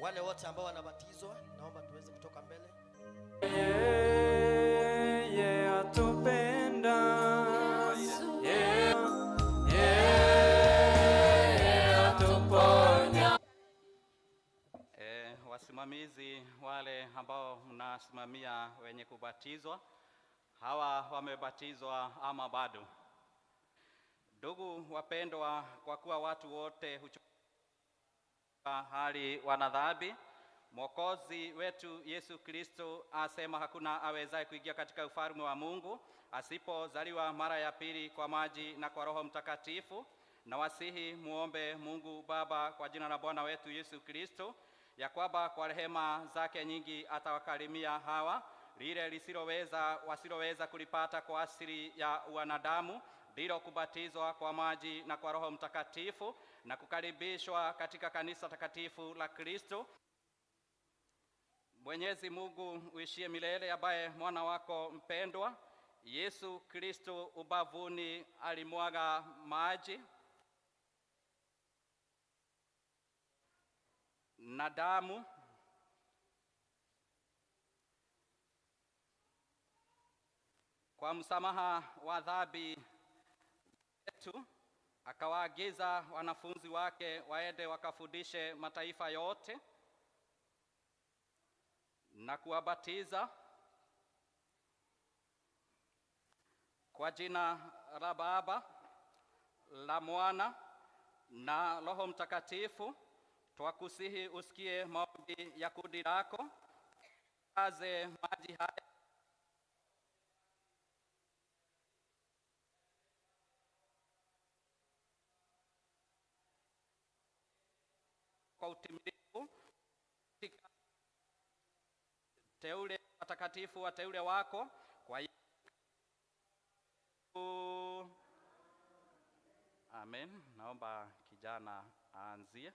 Wale wote ambao wanabatizwa naomba tuweze kutoka mbele. Yeye atupenda, yeye atuponya. Wasimamizi wale ambao mnasimamia wenye kubatizwa, hawa wamebatizwa ama bado? Ndugu wapendwa, kwa kuwa watu wote hali wana dhambi, Mwokozi wetu Yesu Kristo asema hakuna awezaye kuingia katika ufalme wa Mungu asipozaliwa mara ya pili kwa maji na kwa Roho Mtakatifu. Na wasihi muombe Mungu Baba kwa jina la Bwana wetu Yesu Kristo, ya kwamba kwa rehema zake nyingi atawakarimia hawa lile wasiloweza kulipata kwa asili ya wanadamu, ndilo kubatizwa kwa maji na kwa Roho Mtakatifu na kukaribishwa katika kanisa takatifu la Kristo. Mwenyezi Mungu uishie milele, ambaye mwana wako mpendwa Yesu Kristo ubavuni alimwaga maji na damu kwa msamaha wa dhambi zetu, akawaagiza wanafunzi wake waende wakafundishe mataifa yote na kuwabatiza kwa jina la Baba, la Mwana na Roho Mtakatifu. Twakusihi usikie maombi ya kundi lako, aze maji haya kwa utimilifu katika teule watakatifu wa teule wako kwa Amen. Naomba kijana aanzie.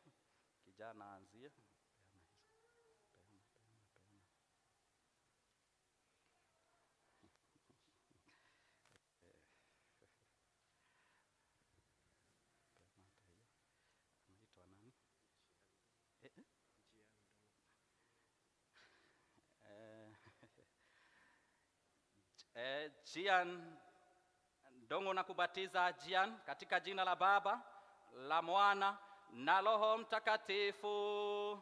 Jian Ndongo na kubatiza Jian katika jina la Baba, la Mwana na Roho Mtakatifu.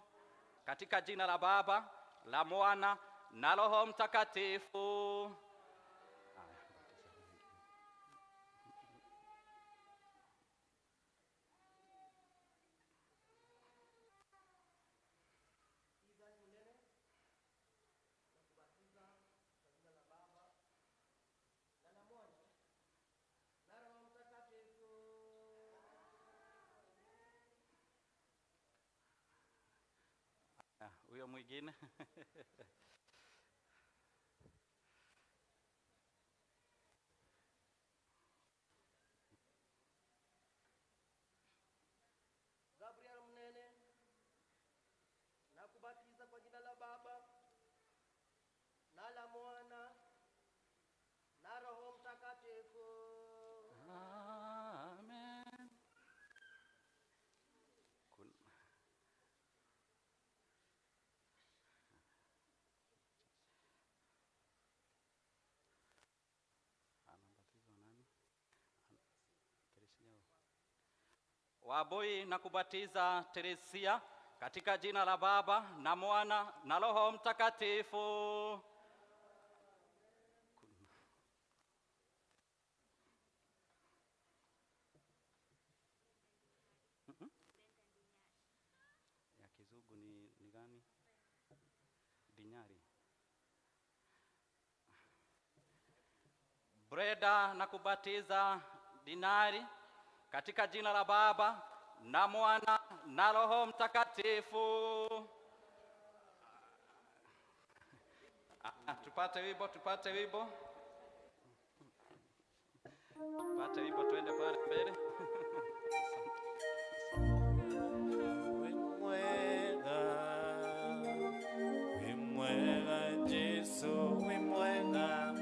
Katika jina la Baba, la Mwana na Roho Mtakatifu. Huyo mwingine Gabriel Mnene na kubatiza kwa jina la Baba na la Mwana na Roho Mtakatifu. Amen. Waboi na kubatiza Teresia katika jina la Baba na Mwana na Roho Mtakatifu. Ya Kizungu ni gani? Dinyari. Breda na kubatiza Dinari katika jina la Baba na Mwana na Roho Mtakatifu. Tupate wimbo, twende pale mbele. Wimwega Yesu, wimwega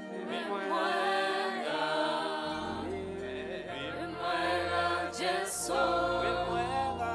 Yesu, wimwega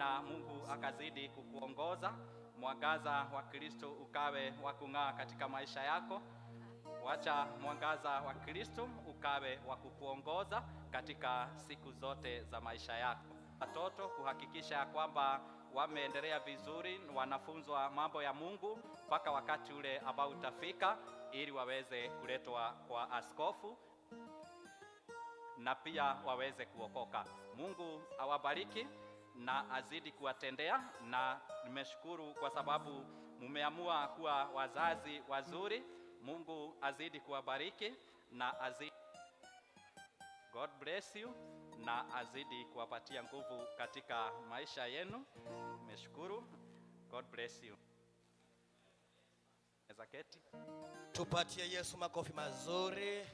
na Mungu akazidi kukuongoza. Mwangaza wa Kristo ukawe wa kung'aa katika maisha yako. Wacha mwangaza wa Kristo ukawe wa kukuongoza katika siku zote za maisha yako. Watoto kuhakikisha ya kwamba wameendelea vizuri, wanafunzwa mambo ya Mungu mpaka wakati ule ambao utafika ili waweze kuletwa kwa askofu na pia waweze kuokoka. Mungu awabariki na azidi kuwatendea, na nimeshukuru kwa sababu mumeamua kuwa wazazi wazuri. Mungu azidi kuwabariki na azidi, God bless you, na azidi kuwapatia nguvu katika maisha yenu. Nimeshukuru. God bless you. Ezaketi. Tupatie Yesu makofi mazuri.